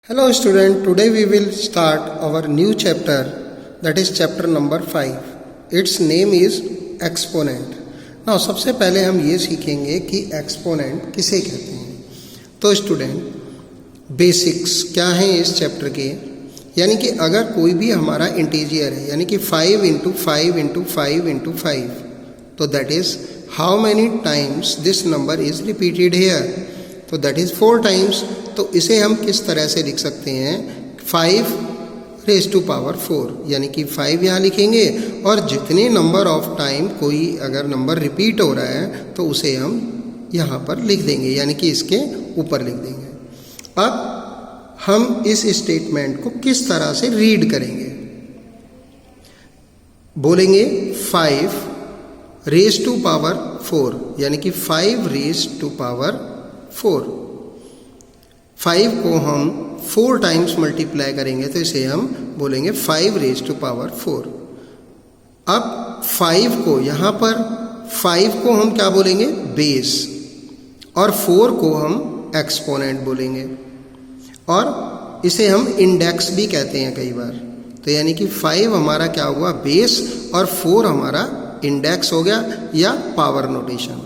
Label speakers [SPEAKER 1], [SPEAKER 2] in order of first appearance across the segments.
[SPEAKER 1] Hello student, today we will start our new chapter, that is chapter number 5. Its name is exponent. Now सबसे पहले हम ये सीखेंगे कि एक्सपोनेंट किसे कहते हैं। तो स्टूडेंट बेसिक्स क्या हैं इस चैप्टर के, यानी कि अगर कोई भी हमारा इंटीजर है, यानी कि 5 इंटू 5 इंटू 5 इंटू 5, तो that is how many times this number is repeated here, तो दैट इज 4 टाइम्स। तो इसे हम किस तरह से लिख सकते हैं, 5 रेज टू पावर 4, यानी कि 5 यहाँ लिखेंगे और जितने नंबर ऑफ टाइम कोई अगर नंबर रिपीट हो रहा है तो उसे हम यहाँ पर लिख देंगे, यानी कि इसके ऊपर लिख देंगे। अब हम इस स्टेटमेंट को किस तरह से रीड करेंगे, बोलेंगे 5 रेज टू पावर 4, यानी कि 5 रेज टू पावर 4। 5 को हम 4 टाइम्स मल्टीप्लाई करेंगे तो इसे हम बोलेंगे 5 रेज टू पावर 4। अब 5 को यहाँ पर 5 को हम क्या बोलेंगे, बेस, और 4 को हम एक्सपोनेंट बोलेंगे, और इसे हम इंडेक्स भी कहते हैं कई बार। तो यानी कि 5 हमारा क्या हुआ, बेस, और 4 हमारा इंडेक्स हो गया या पावर नोटेशन।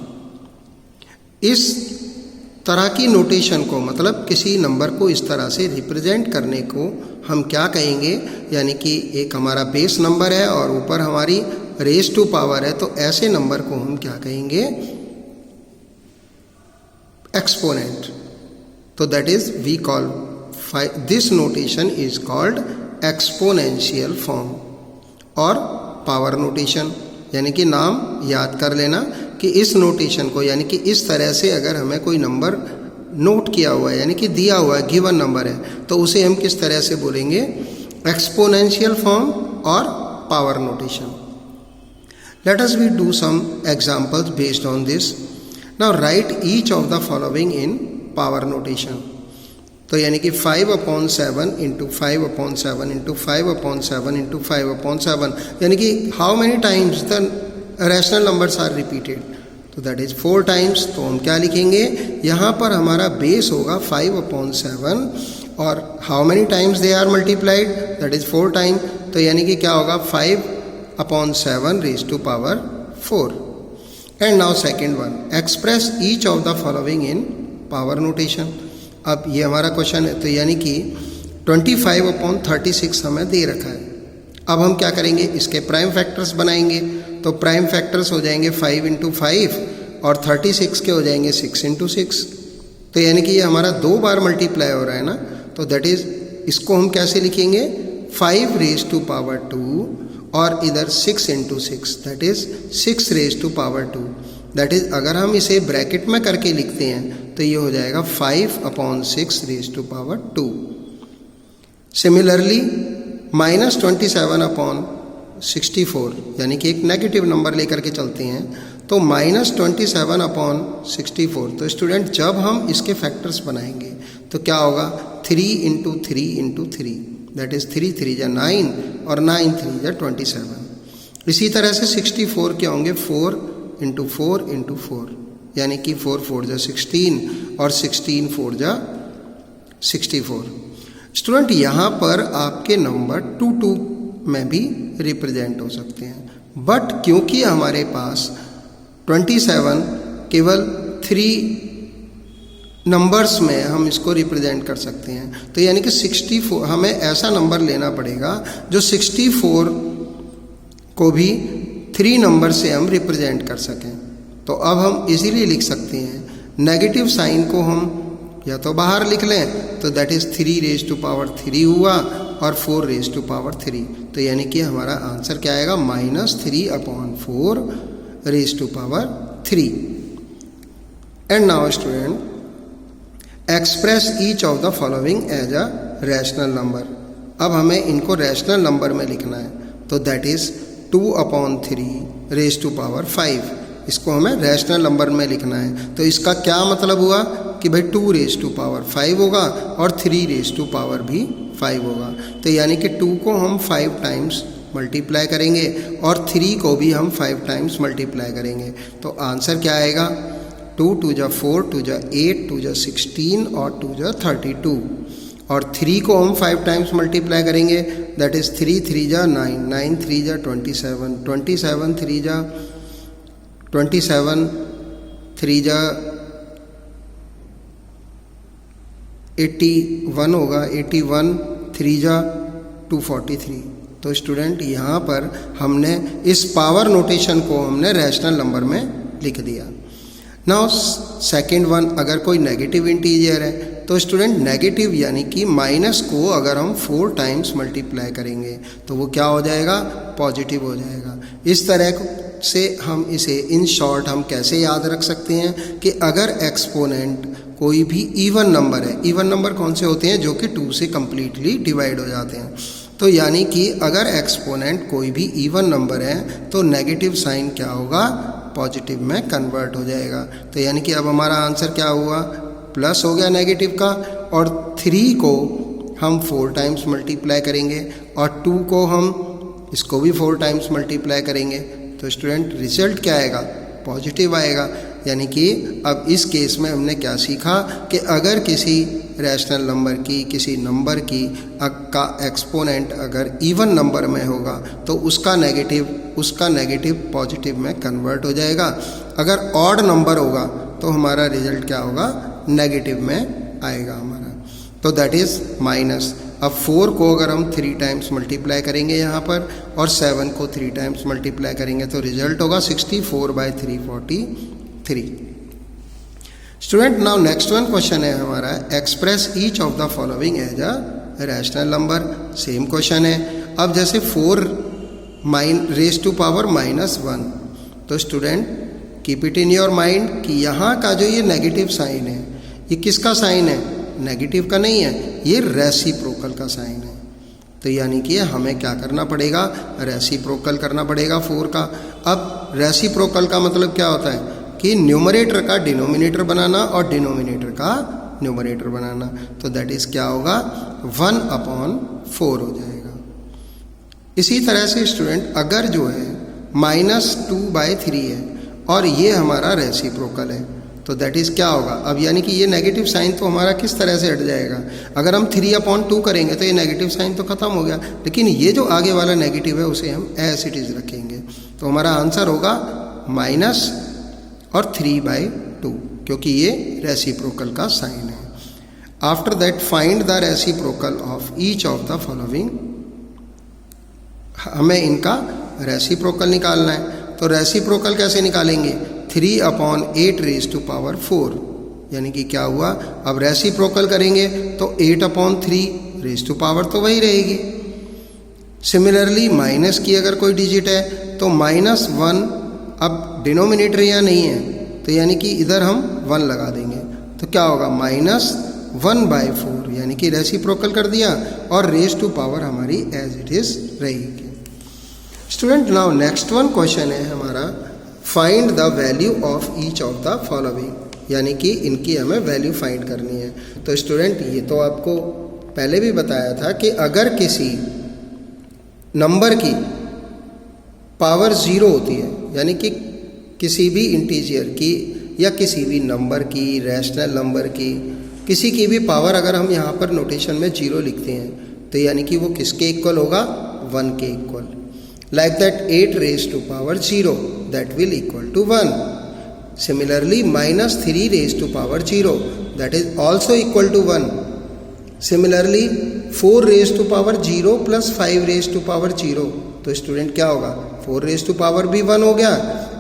[SPEAKER 1] इस तरह की नोटेशन को, मतलब किसी नंबर को इस तरह से रिप्रेजेंट करने को हम क्या कहेंगे, यानी कि एक हमारा बेस नंबर है और ऊपर हमारी रेज टू पावर है, तो ऐसे नंबर को हम क्या कहेंगे, एक्सपोनेंट। तो that is we call this notation is called exponential form और पावर नोटेशन। यानी कि नाम याद कर लेना कि इस नोटेशन को, यानी कि इस तरह से अगर हमें कोई नंबर नोट किया हुआ है, यानी कि दिया हुआ है, गिवन नंबर है, तो उसे हम किस तरह से बोलेंगे, एक्सपोनेंशियल फॉर्म और power notation. Let us we do some examples based on this. Now write each of the following in power notation. तो यानी कि 5/7 इंटू 5/7 इंटू 5/7 इंटू 5/7, यानी कि how many times the rational numbers are repeated, तो that is 4 times. तो हम क्या लिखेंगे, यहाँ पर हमारा बेस होगा 5/7 और how many times they are multiplied, that is 4 time. तो यानी कि क्या होगा, 5/7 raise to power 4। And now second one, express each of the following in power notation. अब ये हमारा क्वेश्चन है, तो यानी कि 25/36 हमें दे रखा है। अब हम क्या करेंगे, इसके प्राइम फैक्टर्स बनाएंगे। तो प्राइम फैक्टर्स हो जाएंगे 5 इंटू 5 और 36 के हो जाएंगे 6 इंटू 6। तो यानी कि ये हमारा 2 बार मल्टीप्लाई हो रहा है ना, तो दैट इज, इसको हम कैसे लिखेंगे, 5 रेज टू पावर 2 और इधर 6 into 6, that is 6 raise to power 2। That is अगर हम इसे ब्रैकेट में करके लिखते हैं तो ये हो जाएगा 5/6 रेज टू पावर 2। सिमिलरली -27/64, यानी कि एक नेगेटिव नंबर लेकर के चलते हैं, तो -27/64। तो स्टूडेंट जब हम इसके फैक्टर्स बनाएंगे तो क्या होगा, 3 इंटू 3 इंटू 3, दैट इज 3 3 जा 9 और 9 3 जा 27। इसी तरह से 64 के होंगे 4 इंटू 4 इंटू 4, यानी कि 4 4 जा 16 और 16 4 जा 64। स्टूडेंट यहाँ पर आपके नंबर 2 2 में भी रिप्रेजेंट हो सकते हैं, बट क्योंकि हमारे पास 27 केवल 3 नंबर्स में हम इसको रिप्रेजेंट कर सकते हैं, तो यानी कि 64 हमें ऐसा नंबर लेना पड़ेगा जो 64 को भी 3 नंबर से हम रिप्रेजेंट कर सकें। तो अब हम इजीली लिख सकते हैं, नेगेटिव साइन को हम या तो बाहर लिख लें, तो that is 3 raise to power 3 हुआ और 4 रेज टू पावर 3। तो यानी कि हमारा आंसर क्या आएगा, -3/4 raise to power 3। And now student express each of the following as a rational number. अब हमें इनको रैशनल नंबर में लिखना है, तो that is 2/3 raise to power 5। इसको हमें रैशनल नंबर में लिखना है। तो इसका क्या मतलब हुआ कि भाई 2 रेज टू पावर 5 होगा और 3 रेज टू पावर भी 5 होगा। तो यानी कि 2 को हम 5 टाइम्स मल्टीप्लाई करेंगे और 3 को भी हम 5 टाइम्स मल्टीप्लाई करेंगे। तो आंसर क्या आएगा, 2 2 जा 4, 2 जा 8, 2 जा 16 और 2 जा 32। और 3 को हम 5 टाइम्स मल्टीप्लाई करेंगे, दैट इज 3 3 जा 9, 9 3 जा 27, 27 3 जा 27, 3 जा 81 होगा, 81 3 जा 243। तो स्टूडेंट यहाँ पर हमने इस पावर नोटेशन को हमने रैशनल नंबर में लिख दिया। नाउ सेकेंड वन, अगर कोई नेगेटिव इंटीजर है तो स्टूडेंट नेगेटिव यानी कि माइनस को अगर हम 4 टाइम्स मल्टीप्लाई करेंगे तो वो क्या हो जाएगा, पॉजिटिव हो जाएगा। इस तरह से हम इसे इन शॉर्ट हम कैसे याद रख सकते हैं कि अगर एक्सपोनेंट कोई भी इवन नंबर है, इवन नंबर कौन से होते हैं, जो कि 2 से कंप्लीटली डिवाइड हो जाते हैं। तो यानी कि अगर एक्सपोनेंट कोई भी इवन नंबर है तो नेगेटिव साइन क्या होगा, पॉजिटिव में कन्वर्ट हो जाएगा। तो यानी कि अब हमारा आंसर क्या हुआ, प्लस हो गया नेगेटिव का, और 3 को हम 4 टाइम्स मल्टीप्लाई करेंगे और 2 को हम इसको भी 4 टाइम्स मल्टीप्लाई करेंगे तो स्टूडेंट रिजल्ट क्या आएगा, पॉजिटिव आएगा। यानी कि अब इस केस में हमने क्या सीखा कि अगर किसी रैशनल नंबर की, किसी नंबर की का एक्सपोनेंट अगर इवन नंबर में होगा तो उसका नेगेटिव पॉजिटिव में कन्वर्ट हो जाएगा। अगर ऑड नंबर होगा तो हमारा रिजल्ट क्या होगा, नेगेटिव में आएगा हमारा। तो दैट इज माइनस। अब 4 को अगर हम 3 टाइम्स मल्टीप्लाई करेंगे यहाँ पर और 7 को 3 टाइम्स मल्टीप्लाई करेंगे तो रिजल्ट होगा 64/343। Student now next one question है हमारा, express each of the following as a rational number. Same question है। अब जैसे 4 रेज़ टू पावर -1, तो student keep it in your mind कि यहाँ का जो ये नेगेटिव साइन है, ये किसका साइन है, नेगेटिव का नहीं है, ये रेसिप्रोकल का साइन है। तो यानी कि हमें क्या करना पड़ेगा, रेसिप्रोकल करना पड़ेगा 4 का। अब रेसिप्रोकल का मतलब क्या होता है कि न्यूमरेटर का डिनोमिनेटर बनाना और डिनोमिनेटर का न्यूमरेटर बनाना। तो दैट इज क्या होगा, 1/4 हो जाएगा। इसी तरह से स्टूडेंट अगर जो है -2/3 है और ये हमारा रेसिप्रोकल है तो दैट इज क्या होगा, अब यानी कि ये नेगेटिव साइन तो हमारा किस तरह से हट जाएगा। अगर हम 3/2 करेंगे तो ये नेगेटिव साइन तो खत्म हो गया, लेकिन ये जो आगे वाला नेगेटिव है उसे हम एज इट इज रखेंगे। तो हमारा आंसर होगा माइनस और 3/2, क्योंकि ये रेसिप्रोकल का साइन है। After that find the reciprocal of each of the following. हमें इनका रेसिप्रोकल निकालना है। तो रेसिप्रोकल कैसे निकालेंगे, 3/8 यानी कि क्या हुआ, अब रेसिप्रोकल करेंगे तो 8/3 तो वही रहेगी। सिमिलरली माइनस की अगर कोई डिजिट है तो -1, अब डिनोमिनेटर यहाँ नहीं है तो यानी कि इधर हम 1 लगा देंगे तो क्या होगा, -1/4 यानी कि रेसिप्रोकल कर दिया और रेज़ टू पावर हमारी एज इट इज रहेगी। Student now next one question है हमारा, find the value of each of the following, यानी कि इनकी हमें वैल्यू फाइंड करनी है। तो स्टूडेंट ये तो आपको पहले भी बताया था कि अगर किसी नंबर की पावर 0 होती है, यानी कि किसी भी इंटीजर की या किसी भी नंबर की, रैशनल नंबर की, किसी की भी पावर अगर हम यहाँ पर नोटेशन में 0 लिखते हैं तो यानी कि वो किसके इक्वल होगा, 1 के equal. Like that 8 that will equal to 1. Similarly -3 that is also equal to 1. Similarly 4 plus 5 तो स्टूडेंट क्या होगा, 4 भी 1 हो गया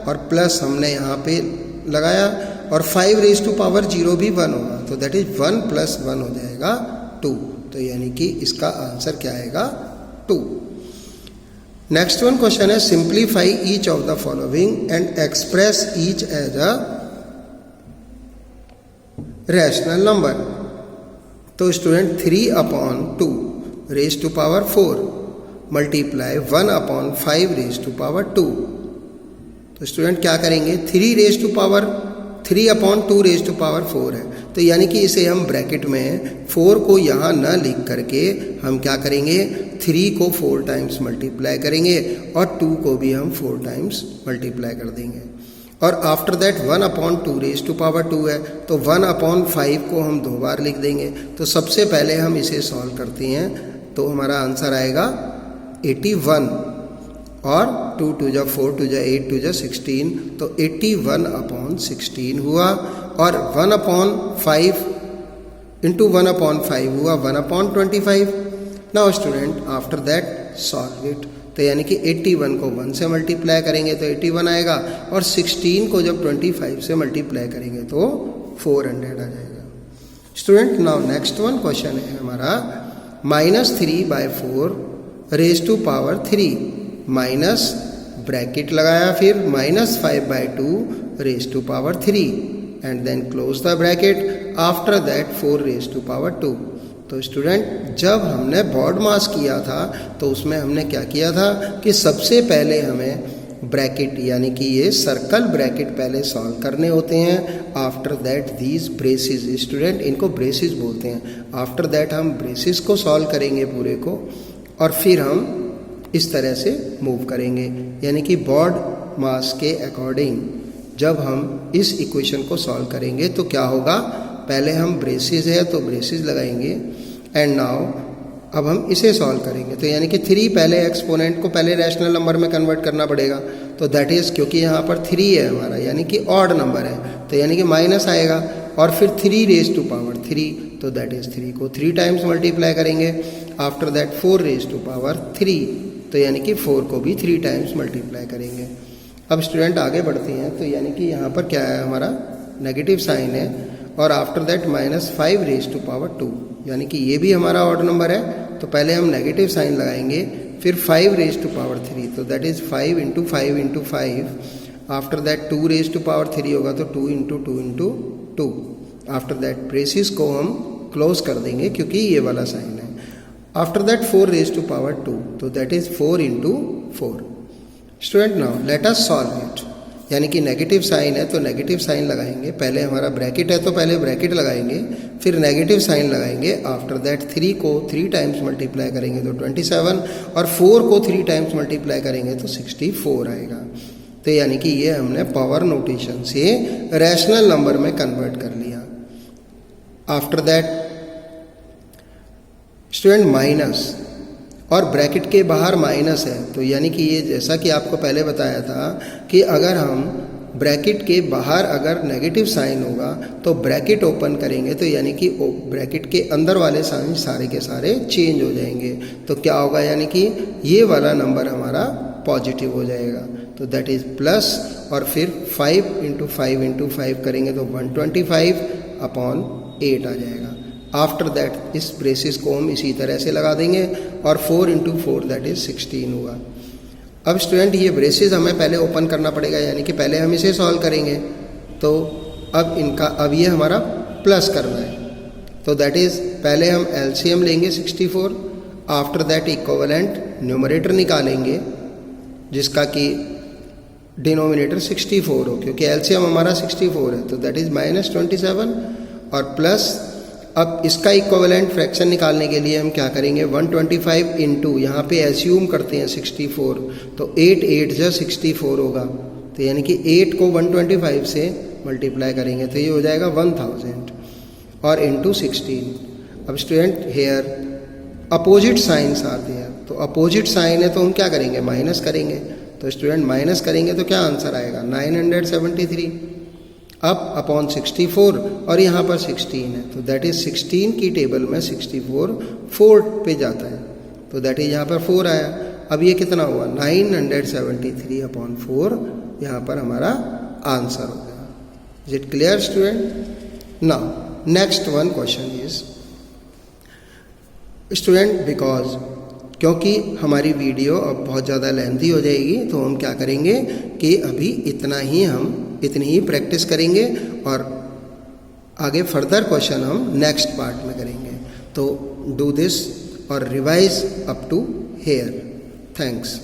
[SPEAKER 1] और प्लस हमने यहाँ पे लगाया और 5 भी 1 होगा तो दैट इज 1 + 1 हो जाएगा 2। तो यानी कि इसका आंसर क्या आएगा, 2। नेक्स्ट वन क्वेश्चन है, simplify each of the following and express each as a rational number. तो स्टूडेंट 3/2 मल्टीप्लाई 1/5 तो स्टूडेंट क्या करेंगे, 3/2 है तो यानी कि इसे हम ब्रैकेट में 4 को यहाँ न लिख करके हम क्या करेंगे, 3 को 4 टाइम्स मल्टीप्लाई करेंगे और 2 को भी हम 4 टाइम्स मल्टीप्लाई कर देंगे। और after that 1/2 raise to power 2 है, तो 1/5 को हम 2 बार लिख देंगे। तो सबसे पहले हम इसे सॉल्व करते हैं, तो हमारा आंसर आएगा 81, और 2 2 जा 4 2 जा 8 2 जा 16, तो 81/16 हुआ। और 1/5 इंटू 1/5 हुआ 1/25। Now student after that solve it, तो यानी कि 81 को 1 से मल्टीप्लाई करेंगे तो 81 आएगा, और 16 को जब 25 से मल्टीप्लाई करेंगे तो 400 आ जाएगा। Student now next one question है हमारा -3/4 raise to power 3, minus bracket लगाया, फिर -5/2 raise to power 3 and then close the bracket, after that 4 raise to power 2। तो स्टूडेंट जब हमने बॉड मास किया था तो उसमें हमने क्या किया था कि सबसे पहले हमें ब्रैकेट यानी कि ये सर्कल ब्रैकेट पहले सॉल्व करने होते हैं। After that these braces, student इनको ब्रेसेस बोलते हैं। आफ्टर दैट हम ब्रेसेस को सॉल्व करेंगे पूरे को, और फिर हम इस तरह से मूव करेंगे, यानी कि बॉड मास के अकॉर्डिंग जब हम इस इक्वेशन को सॉल्व करेंगे तो क्या होगा, पहले हम ब्रेसेस है तो ब्रेसेस लगाएंगे, एंड नाउ अब हम इसे सॉल्व करेंगे। तो यानी कि 3 पहले एक्सपोनेंट को पहले रैशनल नंबर में कन्वर्ट करना पड़ेगा, तो दैट इज़ क्योंकि यहाँ पर 3 है हमारा यानी कि ऑड नंबर है, तो यानी कि माइनस आएगा, और फिर 3 रेज टू पावर 3, तो दैट इज़ 3 को 3 टाइम्स मल्टीप्लाई करेंगे। After that 4 raise to power 3, तो यानी कि 4 को भी 3 टाइम्स मल्टीप्लाई करेंगे। अब स्टूडेंट आगे बढ़ते हैं, तो यानी कि यहाँ पर क्या है हमारा नेगेटिव साइन है, और after that -5 raise to power 2, यानी कि ये भी हमारा ऑड नंबर है, तो पहले हम नेगेटिव साइन लगाएंगे, फिर 5 रेज टू पावर 3, तो that is 5 into 5 into 5। After that 2 raise to power 3 होगा, तो 2 into 2 into 2। After that braces को हम क्लोज कर देंगे क्योंकि ये वाला साइन है। After that 4 raise to power 2, तो that is 4 into 4। Student now let us solve it, यानी कि नेगेटिव साइन है तो नेगेटिव साइन लगाएंगे, पहले हमारा ब्रैकेट है तो पहले ब्रैकेट लगाएंगे, फिर नेगेटिव साइन लगाएंगे। आफ्टर दैट 3 को 3 टाइम्स मल्टीप्लाई करेंगे तो 27, और 4 को 3 टाइम्स मल्टीप्लाई करेंगे तो 64 आएगा। तो यानी कि ये हमने पावर नोटेशन से रैशनल नंबर में कन्वर्ट कर लिया। आफ्टर दैट स्टूडेंट माइनस, और ब्रैकेट के बाहर माइनस है, तो यानी कि ये जैसा कि आपको पहले बताया था कि अगर हम ब्रैकेट के बाहर अगर नेगेटिव साइन होगा तो ब्रैकेट ओपन करेंगे, तो यानी कि ब्रैकेट के अंदर वाले साइन सारे के सारे चेंज हो जाएंगे, तो क्या होगा, यानी कि ये वाला नंबर हमारा पॉजिटिव हो जाएगा, तो दैट इज़ प्लस, और फिर 5 इंटू 5 इंटू 5 करेंगे तो 125/8 आ जाएगा। आफ्टर दैट इस ब्रेसेस को हम इसी तरह से लगा देंगे, और 4 इंटू 4 दैट इज़ 16 हुआ। अब स्टूडेंट ये ब्रेसेस हमें पहले ओपन करना पड़ेगा, यानी कि पहले हम इसे सॉल्व करेंगे, तो अब ये हमारा प्लस करना है, तो दैट इज़ पहले हम एलसीएम लेंगे 64, आफ्टर दैट इक्विवेलेंट न्यूमरेटर निकालेंगे जिसका कि डिनोमिनेटर 64 हो, क्योंकि एलसीएम हमारा 64 है, तो दैट इज़ -27, और प्लस अब इसका इक्विवेलेंट फ्रैक्शन निकालने के लिए हम क्या करेंगे, 125 इंटू यहाँ पे एज्यूम करते हैं 64, तो 8 8 जा 64 होगा, तो यानी कि 8 को 125 से मल्टीप्लाई करेंगे तो ये हो जाएगा 1000, और इंटू 16। अब स्टूडेंट हेयर अपोजिट साइंस आते हैं, तो अपोजिट साइन है तो हम क्या करेंगे, माइनस करेंगे, तो स्टूडेंट माइनस करेंगे तो क्या आंसर आएगा, 973 अप अपॉन 64, और यहाँ पर 16 है, तो दैट इज़ 16 की टेबल में 64 4 पे जाता है, तो दैट इज़ यहाँ पर 4 आया। अब ये कितना हुआ, 973/4 यहाँ पर हमारा आंसर हो गया। Is it clear student? Now next one question is student, because क्योंकि हमारी वीडियो अब बहुत ज़्यादा लेंथी हो जाएगी, तो हम क्या करेंगे कि अभी इतनी ही प्रैक्टिस करेंगे, और आगे फर्दर क्वेश्चन हम नेक्स्ट पार्ट में करेंगे। तो डू दिस और revise up to here. Thanks.